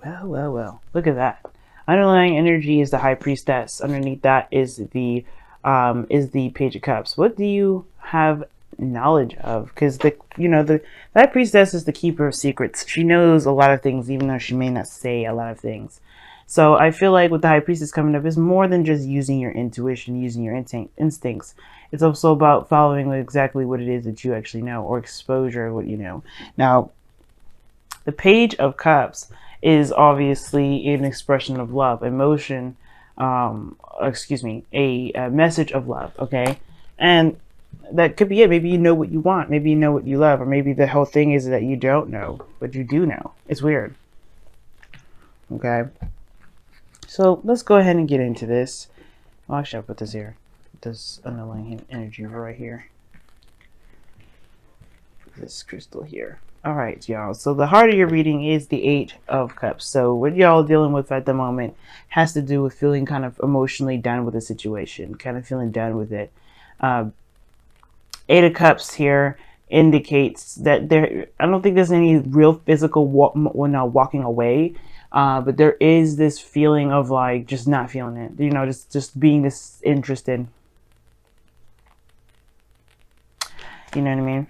Well. Look at that. Underlying energy is the High Priestess. Underneath that is the Page of Cups. What do you have knowledge of? Because the High Priestess is the keeper of secrets. She knows a lot of things, even though she may not say a lot of things. So I feel like with the High Priestess coming up is more than just using your intuition, using your instincts. It's also about following exactly what it is that you actually know, or exposure of what you know. Now, the Page of Cups is obviously an expression of love, emotion, a message of love, okay? And that could be it. Maybe you know what you want. Maybe you know what you love. Or maybe the whole thing is that you don't know, but you do know. It's weird. Okay? So let's go ahead and get into this. Oh, actually, I'll put this here. This underlying energy right here. This crystal here. Alright, y'all. So the heart of your reading is the Eight of Cups. So what y'all dealing with at the moment has to do with feeling kind of emotionally done with the situation. Kind of feeling done with it. Eight of Cups here indicates that I don't think there's any real physical walking away. But there is this feeling of like just not feeling it. You know, just being disinterested. You know what I mean?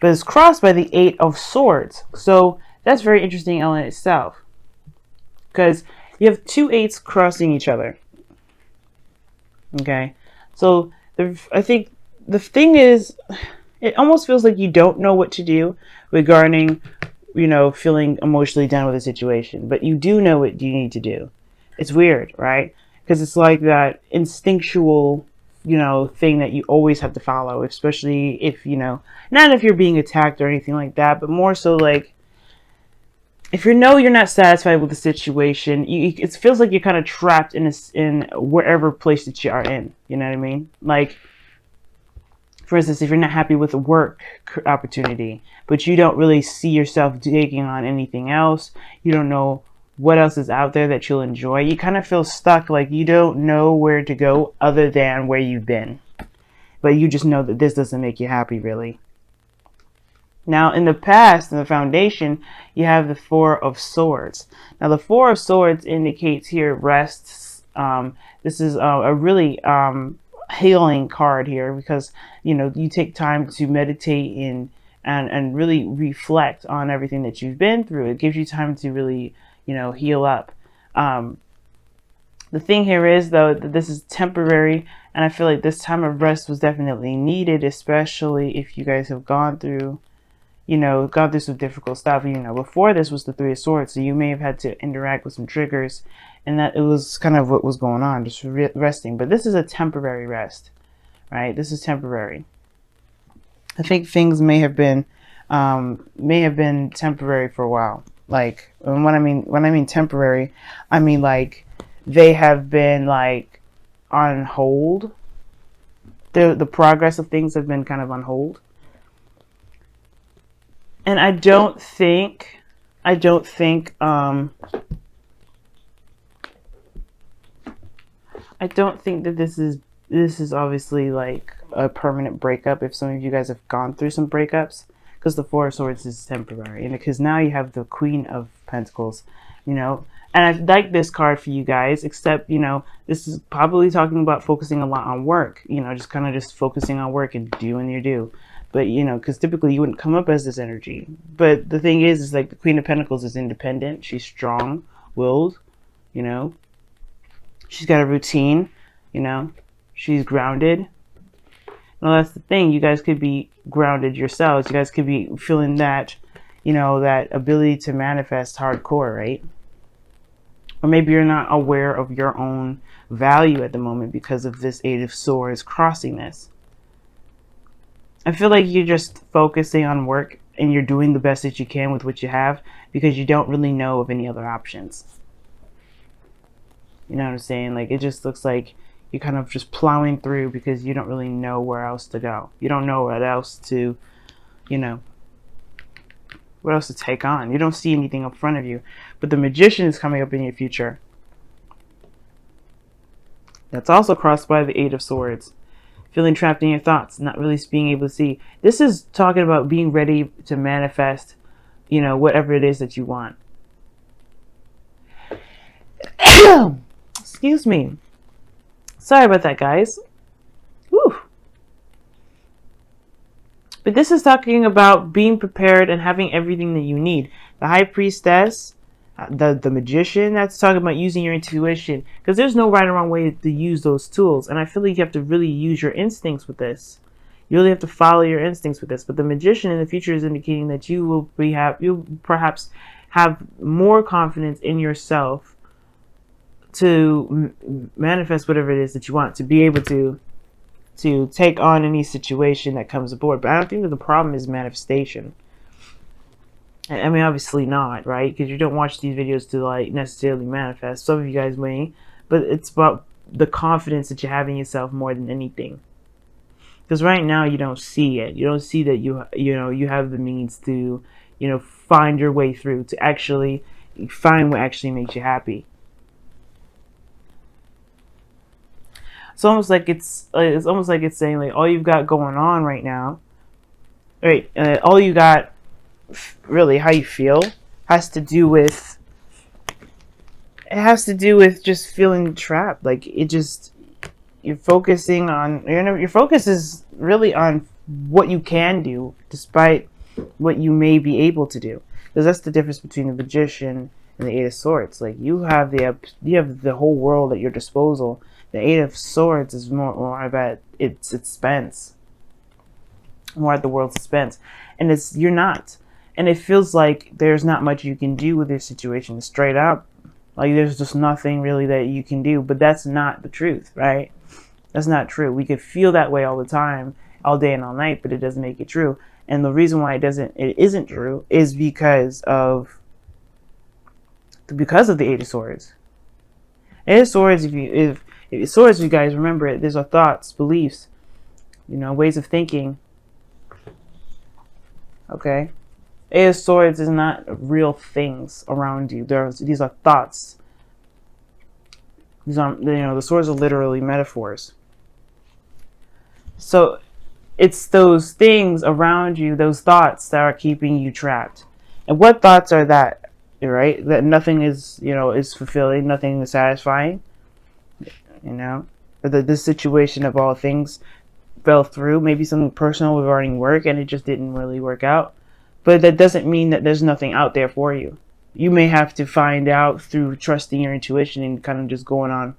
But it's crossed by the Eight of Swords. So that's very interesting in itself. Because you have two eights crossing each other. Okay? So I think the thing is, it almost feels like you don't know what to do regarding, feeling emotionally down with a situation. But you do know what you need to do. It's weird, right? Because it's like that instinctual thing that you always have to follow, especially if, not if you're being attacked or anything like that, but more so like if you're not satisfied with the situation, it feels like you're kind of trapped in wherever place that you are in. You know what I mean? Like, for instance, if you're not happy with a work opportunity, but you don't really see yourself taking on anything else, you don't know what else is out there that you'll enjoy, you kind of feel stuck, like you don't know where to go other than where you've been. But you just know that this doesn't make you happy, really. Now, in the past, in the foundation, you have the Four of Swords. Now, the Four of Swords indicates here rests. This is a really healing card here, because, you take time to meditate and really reflect on everything that you've been through. It gives you time to really heal up. The thing here is, though, that this is temporary, and I feel like this time of rest was definitely needed, especially if you guys have gone through some difficult stuff. Before this was the Three of Swords, so you may have had to interact with some triggers, and that it was kind of what was going on, just resting. But this is a temporary rest, right? This is temporary. I think things may have been temporary for a while. Like, when I mean temporary, I mean like they have been like on hold. The progress of things have been kind of on hold. And I don't think that this is obviously like a permanent breakup. If some of you guys have gone through some breakups, because the Four of Swords is temporary, and because now you have the Queen of Pentacles, and I like this card for you guys, except, this is probably talking about focusing a lot on work, just focusing on work and doing your due. But, because typically you wouldn't come up as this energy. But the thing is like the Queen of Pentacles is independent. She's strong-willed, She's got a routine, She's grounded. Well, that's the thing. You guys could be grounded yourselves. You guys could be feeling that, that ability to manifest hardcore, right? Or maybe you're not aware of your own value at the moment because of this Eight of Swords crossing this. I feel like you're just focusing on work and you're doing the best that you can with what you have because you don't really know of any other options. You know what I'm saying? Like, it just looks like you're kind of just plowing through because you don't really know where else to go. You don't know what else to, what else to take on. You don't see anything in front of you. But the Magician is coming up in your future. That's also crossed by the Eight of Swords. Feeling trapped in your thoughts, not really being able to see. This is talking about being ready to manifest, whatever it is that you want. Excuse me. Sorry about that, guys. Whew. But this is talking about being prepared and having everything that you need. The High Priestess, the Magician, that's talking about using your intuition. Because there's no right or wrong way to use those tools. And I feel like you have to really use your instincts with this. You really have to follow your instincts with this. But the Magician in the future is indicating that you'll perhaps have more confidence in yourself to manifest whatever it is that you want, to be able to take on any situation that comes aboard. But I don't think that the problem is manifestation. I mean, obviously not, right? Because you don't watch these videos to like necessarily manifest. Some of you guys may, but it's about the confidence that you have in yourself more than anything. Because right now you don't see it. You don't see that you have the means to find your way through, to actually find what actually makes you happy. It's almost like it's saying like all you've got going on right now, right? All you got, really, how you feel has to do with just feeling trapped. Like you're focusing on your focus is really on what you can do, despite what you may be able to do. Because that's the difference between the Magician and the Eight of Swords. Like you have the whole world at your disposal. The Eight of Swords is more about its expense, more at the world's expense, and you're not, and it feels like there's not much you can do with this situation. Straight up, like there's just nothing really that you can do. But that's not the truth, right? That's not true. We could feel that way all the time, all day and all night, but it doesn't make it true. And the reason why it isn't true is because of the Eight of Swords. Eight of Swords, if Swords, you guys remember it, these are thoughts, beliefs, ways of thinking. Okay? Eight of Swords is not real things around you. These are thoughts. These are, the swords are literally metaphors. So it's those things around you, those thoughts that are keeping you trapped. And what thoughts are that? Right? That nothing is, is fulfilling, nothing is satisfying. The situation of all things fell through. Maybe something personal regarding work, and it just didn't really work out. But that doesn't mean that there's nothing out there for you. You may have to find out through trusting your intuition and kind of just going on,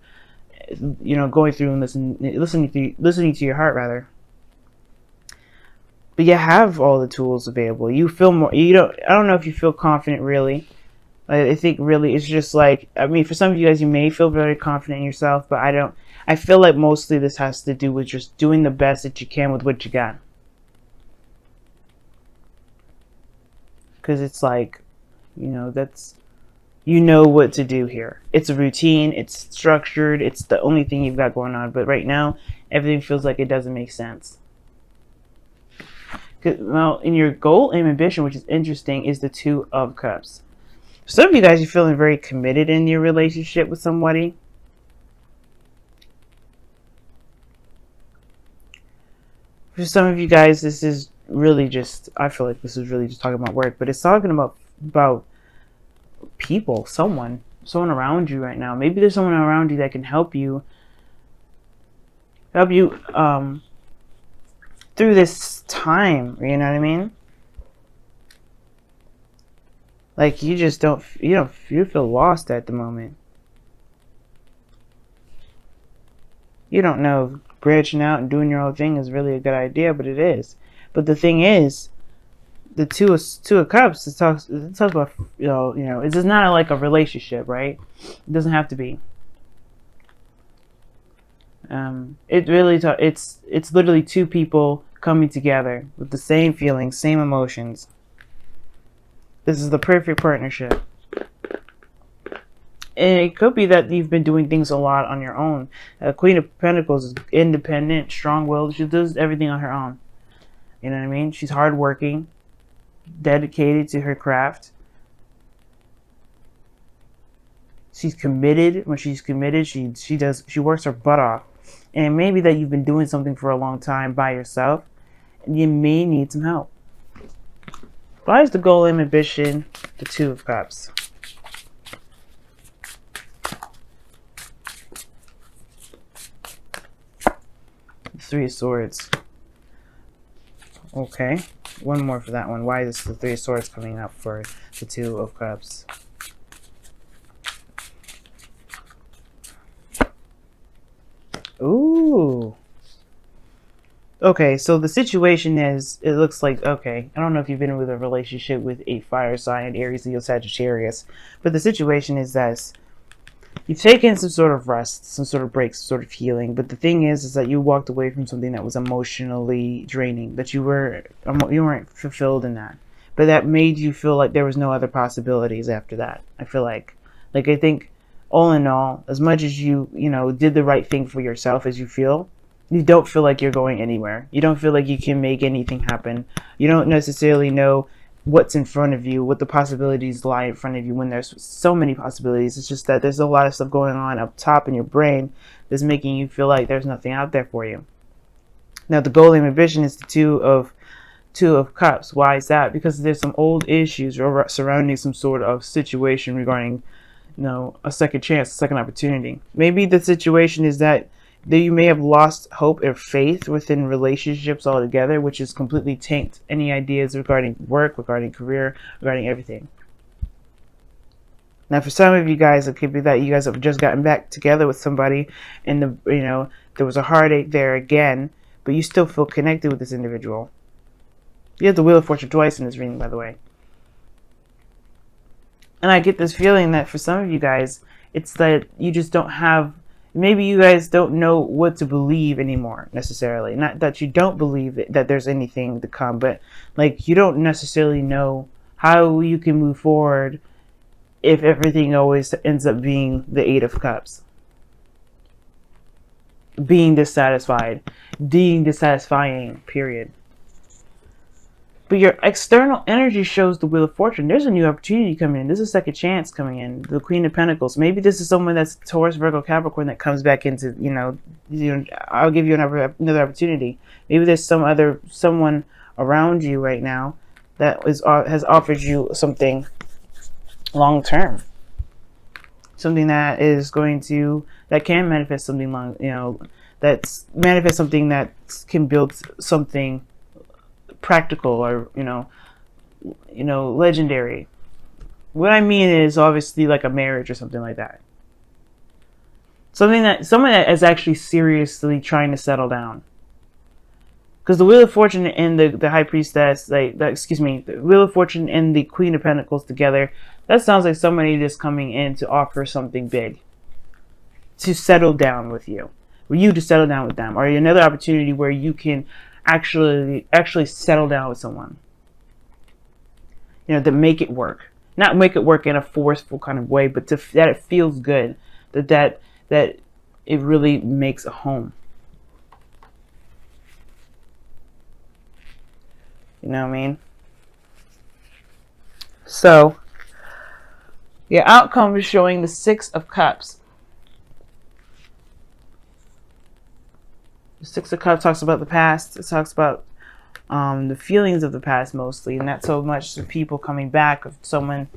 going through and listening to your heart, rather. But you have all the tools available. You feel more. I don't know if you feel confident really. I think really it's just like, I mean, for some of you guys, you may feel very confident in yourself, but I don't. I feel like mostly this has to do with just doing the best that you can with what you got. Because it's like, that's, what to do here. It's a routine, it's structured, it's the only thing you've got going on. But right now, everything feels like it doesn't make sense. Well, in your goal and ambition, which is interesting, is the Two of Cups. Some of you guys are feeling very committed in your relationship with somebody. For some of you guys, this is really just, I feel like this is really just talking about work, but it's talking about people, someone around you right now. Maybe there's someone around you that can help you through this time, you know what I mean? Like you feel lost at the moment. You don't know if branching out and doing your own thing is really a good idea, but it is. But the thing is, the two of Cups, it talks about, it's just not like a relationship, right? It doesn't have to be. It's literally two people coming together with the same feelings, same emotions. This is the perfect partnership. And it could be that you've been doing things a lot on your own. Queen of Pentacles is independent, strong-willed. She does everything on her own. You know what I mean? She's hardworking, dedicated to her craft. She's committed. When she's committed, she works her butt off. And it may be that you've been doing something for a long time by yourself, and you may need some help. Why is the goal and ambition the Two of Cups? Three of Swords. Okay. One more for that one. Why is the Three of Swords coming up for the Two of Cups? Ooh. Okay, so the situation is, it looks like, okay, I don't know if you've been with a relationship with a fire sign, Aries, Leo, Sagittarius, but the situation is this. You've taken some sort of rest, some sort of break, some sort of healing, but the thing is that you walked away from something that was emotionally draining, that you weren't fulfilled in that, but that made you feel like there was no other possibilities after that. I feel like I think all in all, as much as you did the right thing for yourself, as you don't feel like you're going anywhere. You don't feel like you can make anything happen. You don't necessarily know what's in front of you, what the possibilities lie in front of you when there's so many possibilities. It's just that there's a lot of stuff going on up top in your brain that's making you feel like there's nothing out there for you. Now, the goal and ambition is the Two of Cups. Why is that? Because there's some old issues surrounding some sort of situation regarding, a second chance, a second opportunity. Maybe the situation is that you may have lost hope or faith within relationships altogether, which has completely tanked any ideas regarding work, regarding career, regarding everything. Now, for some of you guys, it could be that you guys have just gotten back together with somebody, and there was a heartache there again, but you still feel connected with this individual. You have the Wheel of Fortune twice in this reading, by the way. And I get this feeling that for some of you guys, it's that you just don't have. Maybe you guys don't know what to believe anymore, necessarily. Not that you don't believe that there's anything to come, but like you don't necessarily know how you can move forward if everything always ends up being the Eight of Cups. Being dissatisfied. Being dissatisfying, period. But your external energy shows the Wheel of Fortune. There's a new opportunity coming in. There's a second chance coming in. The Queen of Pentacles. Maybe this is someone that's Taurus, Virgo, Capricorn that comes back into, I'll give you another opportunity. Maybe there's someone around you right now that has offered you something long term. Something that is that can manifest something that's manifest something that can build something practical or legendary. What I mean is obviously like a marriage or something like that. Someone that is actually seriously trying to settle down. Because the Wheel of Fortune and the High Priestess, the Wheel of Fortune and the Queen of Pentacles together, that sounds like somebody just coming in to offer something big. To settle down with you. For you to settle down with them. Or another opportunity where you can actually settle down with someone, to make it work, not make it work in a forceful kind of way, but that it feels good, that it really makes a home. You know what I mean? So your outcome is showing the Six of Cups. The Six of Cups talks about the past. It talks about the feelings of the past mostly, and not so much the people coming back of someone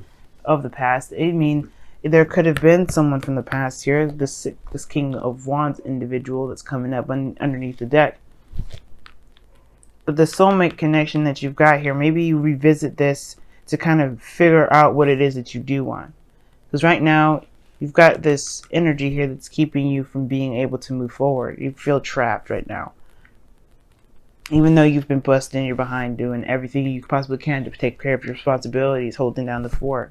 of the past. I mean, there could have been someone from the past here. This King of Wands individual that's coming up underneath the deck. But the soulmate connection that you've got here, maybe you revisit this to kind of figure out what it is that you do want. Because right now, you've got this energy here that's keeping you from being able to move forward. You feel trapped right now. Even though you've been busting your behind doing everything you possibly can to take care of your responsibilities, holding down the fort.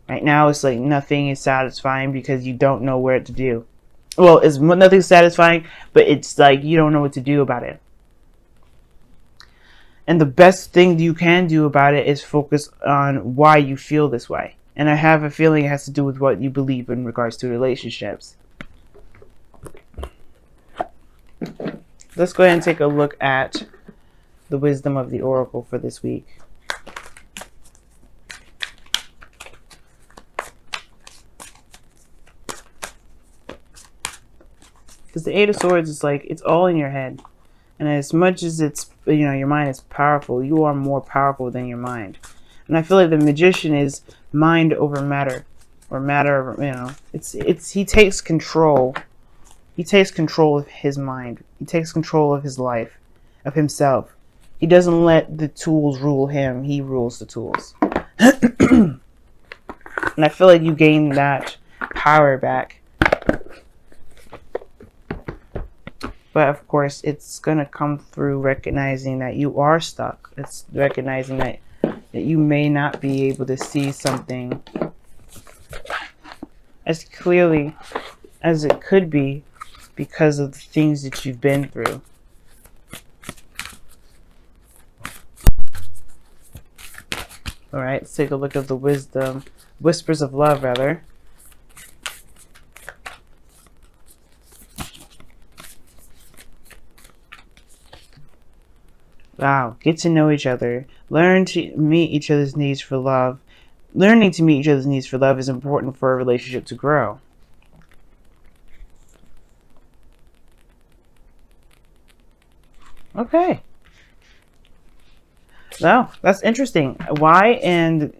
Right now, it's like nothing is satisfying because you don't know where to do. Well, it's nothing satisfying, but it's like you don't know what to do about it. And the best thing you can do about it is focus on why you feel this way. And I have a feeling it has to do with what you believe in regards to relationships. Let's go ahead and take a look at the wisdom of the Oracle for this week. Because the Eight of Swords is like, it's all in your head. And as much as it's, your mind is powerful, you are more powerful than your mind. And I feel like the Magician is mind over matter, or matter over, he takes control He takes control of his mind. He takes control of his life, of himself. He doesn't let the tools rule him. He rules the tools. And I feel like you gain that power back. But of course, it's going to come through recognizing that you are stuck. It's recognizing that you may not be able to see something as clearly as it could be because of the things that you've been through. All right, let's take a look at the wisdom, whispers of love, rather. Wow, get to know each other. Learn to meet each other's needs for love. Learning to meet each other's needs for love is important for a relationship to grow. Okay. No, that's interesting. Why and,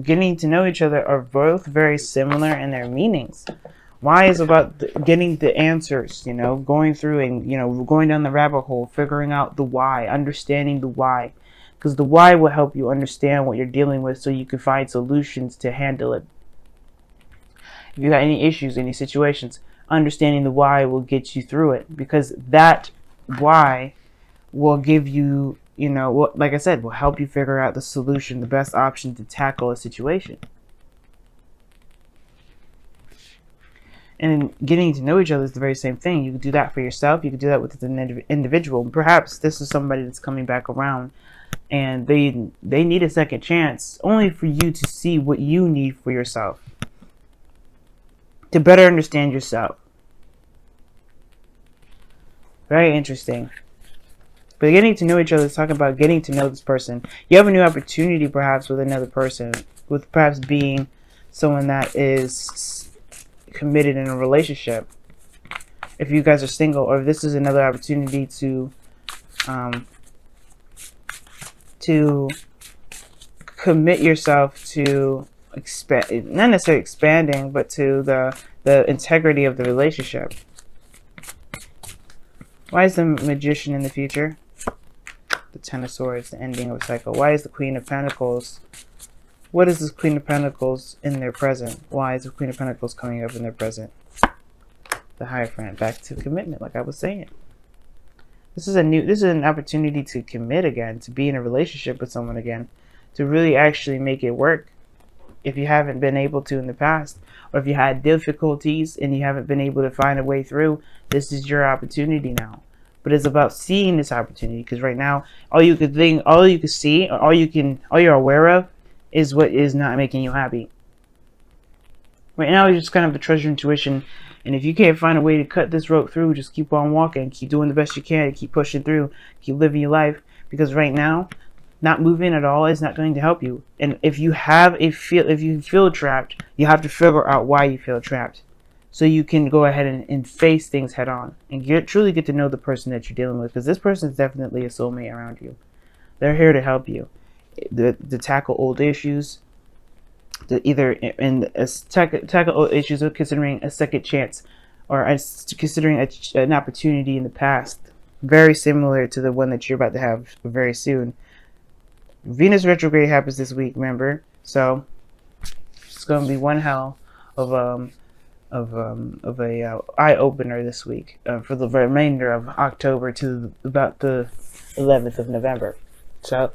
getting to know each other are both very similar in their meanings. Why is about getting the answers, going through and, going down the rabbit hole, figuring out the why, understanding the why. Because the why will help you understand what you're dealing with so you can find solutions to handle it. If you got any issues, any situations, understanding the why will get you through it. Because that why will give you, like I said, will help you figure out the solution, the best option to tackle a situation. And getting to know each other is the very same thing. You can do that for yourself. You can do that with an individual. Perhaps this is somebody that's coming back around and they need a second chance only for you to see what you need for yourself, to better understand yourself. Very interesting. But getting to know each other is talking about getting to know this person. You have a new opportunity perhaps with another person, with perhaps being someone that is committed in a relationship. If you guys are single, or if this is another opportunity to commit yourself to not necessarily expanding, but to the integrity of the relationship. Why is the Magician in the future? The Ten of Swords, the ending of a cycle. Why is the Queen of Pentacles? What is this Queen of Pentacles in their present? Why is the Queen of Pentacles coming up in their present? The Hierophant, back to commitment, like I was saying. This is an opportunity to commit again, to be in a relationship with someone again, to really actually make it work. If you haven't been able to in the past, or if you had difficulties and you haven't been able to find a way through, this is your opportunity now. But it's about seeing this opportunity, because right now, all you could see, or all you're aware of, is what is not making you happy. Right now, you just kind of have the treasure intuition, and if you can't find a way to cut this rope through, just keep on walking, keep doing the best you can, keep pushing through, keep living your life, because right now, not moving at all is not going to help you. And if you feel trapped, you have to figure out why you feel trapped, so you can go ahead and face things head on and truly get to know the person that you're dealing with, because this person is definitely a soulmate around you. They're here to help you, to tackle old issues, to either tackle old issues, or considering a second chance, or considering an opportunity in the past, very similar to the one that you're about to have very soon. Venus retrograde happens this week, remember? So it's going to be one hell of a eye opener this week for the remainder of October to about the 11th of November. So